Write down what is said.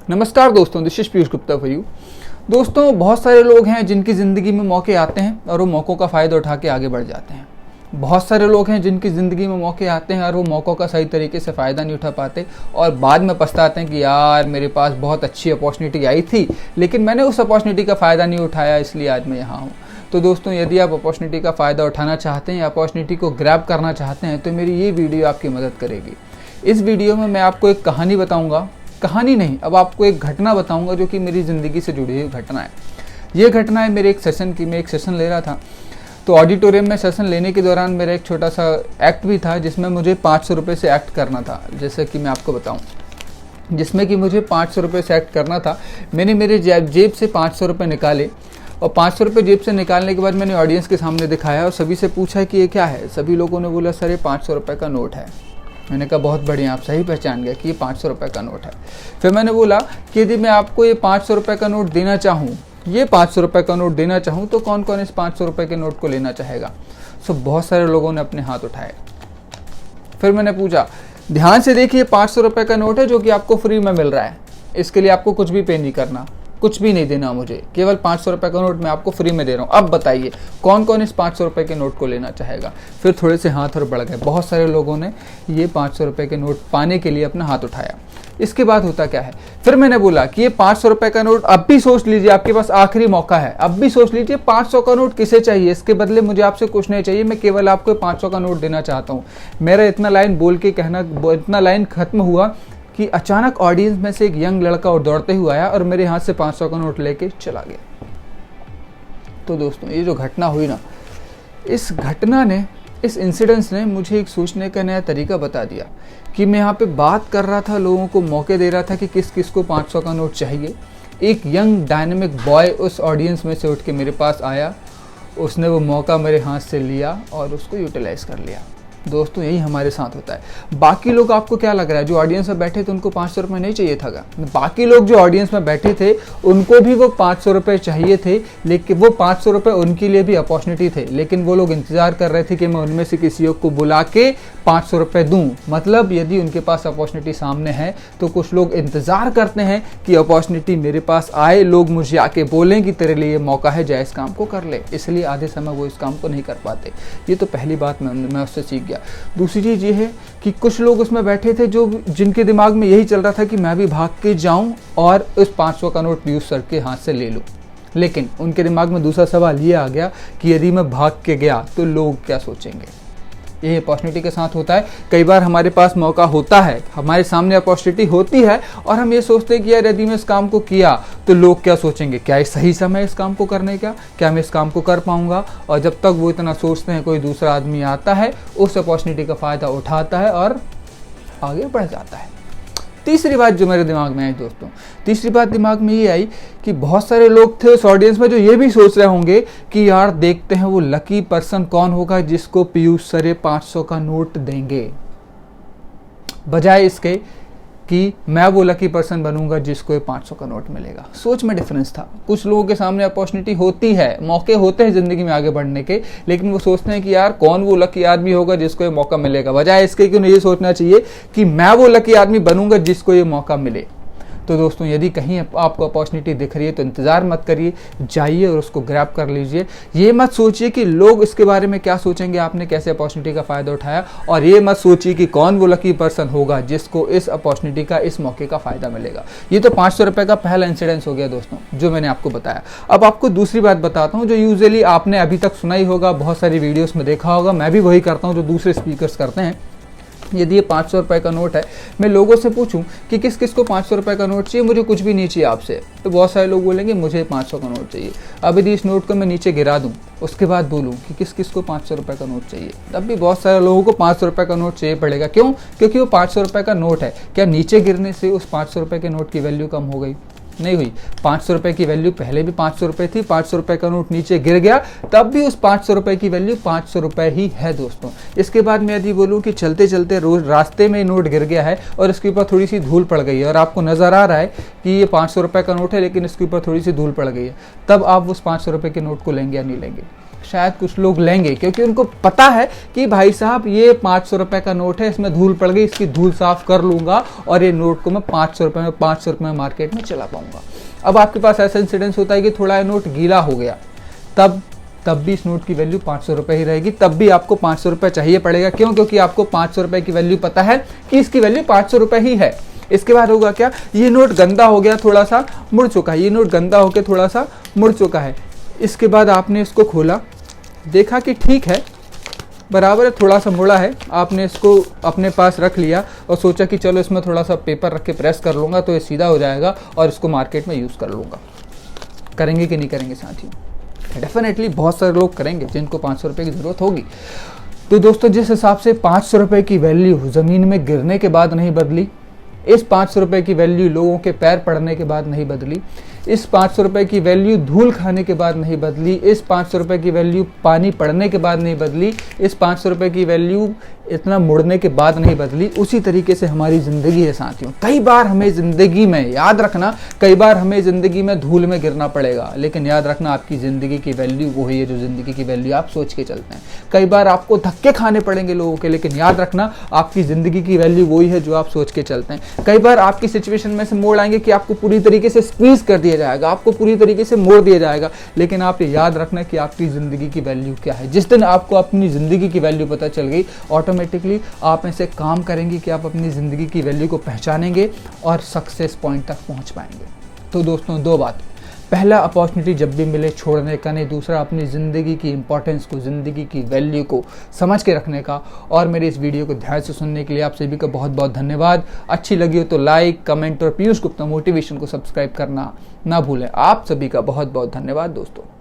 नमस्कार दोस्तों, this is Piyush Gupta for you. दोस्तों, बहुत सारे लोग हैं जिनकी ज़िंदगी में मौके आते हैं और वो मौक़ों का फ़ायदा उठा के आगे बढ़ जाते हैं। बहुत सारे लोग हैं जिनकी ज़िंदगी में मौके आते हैं और वो मौक़ों का सही तरीके से फ़ायदा नहीं उठा पाते और बाद में पछताते हैं कि यार मेरे पास बहुत अच्छी अपॉर्चुनिटी आई थी लेकिन मैंने उस अपॉर्चुनिटी का फ़ायदा नहीं उठाया, इसलिए आज मैं यहाँ हूँ। तो दोस्तों, यदि आप अपॉर्चुनिटी का फ़ायदा उठाना चाहते हैं या अपॉर्चुनिटी को ग्रैब करना चाहते हैं तो मेरी ये वीडियो आपकी मदद करेगी। इस वीडियो में मैं आपको एक कहानी बताऊँगा, कहानी नहीं, अब आपको एक घटना बताऊंगा जो कि मेरी ज़िंदगी से जुड़ी हुई घटना है। ये घटना है मेरे एक सेशन की। मैं एक सेशन ले रहा था तो ऑडिटोरियम में सेशन लेने के दौरान मेरा एक छोटा सा एक्ट भी था जिसमें मुझे 500 रुपये से एक्ट करना था। जैसे कि मैं आपको बताऊं, जिसमें कि मुझे 500 रुपये से एक्ट करना था। मैंने मेरे जेब से 500 रुपये निकाले और 500 रुपये जेब से निकालने के बाद मैंने ऑडियंस के सामने दिखाया और सभी से पूछा कि ये क्या है। सभी लोगों ने बोला सर ये 500 रुपये का नोट है। मैंने कहा बहुत बढ़िया, आप सही पहचान गए कि ये 500 रुपये का नोट है। फिर मैंने बोला कि यदि मैं आपको ये 500 रुपये का नोट देना चाहूँ, ये 500 रुपये का नोट देना चाहूँ तो कौन कौन इस 500 रुपये के नोट को लेना चाहेगा। सो बहुत सारे लोगों ने अपने हाथ उठाए। फिर मैंने पूछा, ध्यान से देखिए 500 रुपये का नोट है जो कि आपको फ्री में मिल रहा है। इसके लिए आपको कुछ भी पे नहीं करना, कुछ भी नहीं देना मुझे, केवल 500 रुपये का नोट मैं आपको फ्री में दे रहा हूँ। अब बताइए कौन कौन इस 500 रुपये के नोट को लेना चाहेगा। फिर थोड़े से हाथ और बढ़ गए। बहुत सारे लोगों ने ये 500 रुपये के नोट पाने के लिए अपना हाथ उठाया। इसके बाद होता क्या है, फिर मैंने बोला कि ये 500 रुपये का नोट अब भी सोच लीजिए, आपके पास आखिरी मौका है, अब भी सोच लीजिए 500 का नोट किसे चाहिए। इसके बदले मुझे आपसे कुछ नहीं चाहिए, मैं केवल आपको 500 का नोट देना चाहता हूँ। मेरा इतना लाइन बोल के कहना, इतना लाइन खत्म हुआ कि अचानक ऑडियंस में से एक यंग लड़का और दौड़ते हुए आया और मेरे हाथ से 500 का नोट लेके चला गया। तो दोस्तों, ये जो घटना हुई ना, इस घटना ने, इस इंसिडेंस ने मुझे एक सोचने का नया तरीका बता दिया कि मैं यहाँ पे बात कर रहा था, लोगों को मौके दे रहा था कि किस किस को 500 का नोट चाहिए। एक यंग डायनेमिक बॉय उस ऑडियंस में से उठ के मेरे पास आया, उसने वो मौका मेरे हाथ से लिया और उसको यूटिलाइज कर लिया। दोस्तों, यही हमारे साथ होता है। बाकी लोग, आपको क्या लग रहा है, जो ऑडियंस में बैठे थे उनको 500 रुपये नहीं चाहिए था? बाकी लोग जो ऑडियंस में बैठे थे उनको भी वो 500 रुपये चाहिए थे, लेकिन वो 500 रुपये उनके लिए भी अपॉर्चुनिटी थे, लेकिन वो लोग इंतजार कर रहे थे कि मैं उनमें से किसी एक को बुला के 500 रुपये दूँ। मतलब यदि उनके पास अपॉर्चुनिटी सामने है तो कुछ लोग इंतजार करते हैं कि अपॉर्चुनिटी मेरे पास आए, लोग मुझे आके बोलें कि तेरे लिए मौका है, जा इस काम को कर ले। इसलिए आधे समय वो इस काम को नहीं कर पाते। ये तो पहली बात मैं उससे सीख गया। दूसरी चीज़ ये है कि कुछ लोग उसमें बैठे थे जिनके दिमाग में यही चल रहा था कि मैं भी भाग के जाऊं और उस 500 का नोट पीयूष सर के हाथ से ले लूं। लेकिन उनके दिमाग में दूसरा सवाल ये आ गया कि यदि मैं भाग के गया तो लोग क्या सोचेंगे। ये अपॉर्चुनिटी के साथ होता है। कई बार हमारे पास मौका होता है, हमारे सामने अपॉर्चुनिटी होती है और हम ये सोचते हैं कि यार यदि मैं इस काम को किया तो लोग क्या सोचेंगे, क्या ये सही समय इस काम को करने का, क्या मैं इस काम को कर पाऊंगा। और जब तक वो इतना सोचते हैं, कोई दूसरा आदमी आता है, उस अपॉर्चुनिटी का फ़ायदा उठाता है और आगे बढ़ जाता है। तीसरी बात जो मेरे दिमाग में आई दोस्तों, तीसरी बात दिमाग में ये आई कि बहुत सारे लोग थे उस ऑडियंस में जो ये भी सोच रहे होंगे कि यार देखते हैं वो लकी पर्सन कौन होगा जिसको पीयूष सर 500 का नोट देंगे, बजाय इसके कि मैं वो लकी पर्सन बनूंगा जिसको ये 500 का नोट मिलेगा। सोच में डिफरेंस था। कुछ लोगों के सामने अपॉर्चुनिटी होती है, मौके होते हैं ज़िंदगी में आगे बढ़ने के, लेकिन वो सोचते हैं कि यार कौन वो लकी आदमी होगा जिसको ये मौका मिलेगा, बजाय इसके कि उन्हें ये सोचना चाहिए कि मैं वो लकी आदमी बनूंगा जिसको ये मौका मिले। तो दोस्तों, यदि कहीं आपको अपॉर्चुनिटी दिख रही है तो इंतज़ार मत करिए, जाइए और उसको ग्रैब कर लीजिए। ये मत सोचिए कि लोग इसके बारे में क्या सोचेंगे, आपने कैसे अपॉर्चुनिटी का फ़ायदा उठाया, और ये मत सोचिए कि कौन वो लकी पर्सन होगा जिसको इस अपॉर्चुनिटी का, इस मौके का फ़ायदा मिलेगा। ये तो 500 रुपये का पहला इंसिडेंस हो गया दोस्तों, जो मैंने आपको बताया। अब आपको दूसरी बात बताता हूँ जो यूजुअली आपने अभी तक सुना ही होगा, बहुत सारी वीडियोज़ में देखा होगा, मैं भी वही करता हूँ जो दूसरे स्पीकर्स करते हैं। यदि ये 500 रुपये का नोट है, मैं लोगों से पूछूं कि किस किस को 500 रुपये का नोट चाहिए, मुझे कुछ भी नहीं चाहिए आपसे, तो बहुत सारे लोग बोलेंगे मुझे 500 का नोट चाहिए। अब यदि इस नोट को मैं नीचे गिरा दूं, उसके बाद बोलूं कि किस किस को 500 रुपये का नोट चाहिए, तब भी बहुत सारे लोगों को 500 रुपये का नोट चाहिए पड़ेगा। क्यों? क्योंकि वो 500 रुपये का नोट है। क्या नीचे गिरने से उस 500 रुपये के नोट की वैल्यू कम हो गई? नहीं हुई। 500 रुपये की वैल्यू पहले भी 500 रुपये थी, 500 रुपये का नोट नीचे गिर गया तब भी उस 500 रुपये की वैल्यू 500 रुपये ही है दोस्तों। इसके बाद मैं यदि बोलूँ कि चलते चलते रोज रास्ते में नोट गिर गया है और इसके ऊपर थोड़ी सी धूल पड़ गई है और आपको नज़र आ रहा है कि ये 500 रुपये का नोट है लेकिन इसके ऊपर थोड़ी सी धूल पड़ गई है, तब आप उस 500 रुपये के नोट को लेंगे या नहीं लेंगे? शायद कुछ लोग लेंगे, क्योंकि उनको पता है कि भाई साहब ये 500 रुपये का नोट है, इसमें धूल पड़ गई, इसकी धूल साफ कर लूँगा और ये नोट को मैं 500 रुपये में मार्केट में चला पाऊँगा। अब आपके पास ऐसा इंसिडेंस होता है कि थोड़ा नोट गीला हो गया, तब भी इस नोट की वैल्यू 500 रुपये ही रहेगी, तब भी आपको 500 रुपये चाहिए पड़ेगा। क्यों? क्योंकि आपको 500 रुपये की वैल्यू पता है कि इसकी वैल्यू 500 रुपये ही है। इसके बाद होगा क्या, ये नोट गंदा हो गया, थोड़ा सा मुड़ चुका है, ये नोट गंदा होकर थोड़ा सा मुड़ चुका है। इसके बाद आपने इसको खोला, देखा कि ठीक है, बराबर है, थोड़ा सा मुड़ा है, आपने इसको अपने पास रख लिया और सोचा कि चलो इसमें थोड़ा सा पेपर रख के प्रेस कर लूँगा तो ये सीधा हो जाएगा और इसको मार्केट में यूज़ कर लूँगा। करेंगे कि नहीं करेंगे साथियों? डेफिनेटली बहुत सारे लोग करेंगे जिनको 500 रुपये की ज़रूरत होगी। तो दोस्तों, जिस हिसाब से 500 रुपये की वैल्यू ज़मीन में गिरने के बाद नहीं बदली, इस 500 रुपये की वैल्यू लोगों के पैर पड़ने के बाद नहीं बदली, इस 500 रुपये की वैल्यू धूल खाने के बाद नहीं बदली, इस 500 रुपये की वैल्यू पानी पड़ने के बाद नहीं बदली, इस 500 रुपये की वैल्यू इतना मुड़ने के बाद नहीं बदली। उसी तरीके से हमारी ज़िंदगी है साथियों। कई बार हमें ज़िंदगी में, याद रखना, कई बार हमें ज़िंदगी में धूल में गिरना पड़ेगा, लेकिन याद रखना आपकी ज़िंदगी की वैल्यू वही है जो ज़िंदगी की वैल्यू आप सोच के चलते हैं। कई बार आपको धक्के खाने पड़ेंगे लोगों के, लेकिन याद रखना आपकी ज़िंदगी की वैल्यू वही है जो आप सोच के चलते हैं। कई बार आपकी सिचुएशन में से मोड़ आएंगे कि आपको पूरी तरीके से स्क्वीज़ कर दिया जाएगा, आपको पूरी तरीके से मोड़ दिया जाएगा, लेकिन आप ये याद रखना कि आपकी ज़िंदगी की वैल्यू क्या है। जिस दिन आपको अपनी ज़िंदगी की वैल्यू पता चल गई, ऑटोमेटिकली आप ऐसे काम करेंगे कि आप अपनी ज़िंदगी की वैल्यू को पहचानेंगे और सक्सेस पॉइंट तक पहुंच पाएंगे। तो दोस्तों, दो बात, पहला, अपॉर्चुनिटी जब भी मिले छोड़ने का नहीं, दूसरा अपनी ज़िंदगी की इंपॉर्टेंस को, ज़िंदगी की वैल्यू को समझ के रखने का। और मेरे इस वीडियो को ध्यान से सुनने के लिए आप सभी का बहुत बहुत धन्यवाद। अच्छी लगी हो तो लाइक, कमेंट और पीयूष गुप्ता मोटिवेशन को सब्सक्राइब करना ना भूलें। आप सभी का बहुत बहुत धन्यवाद दोस्तों।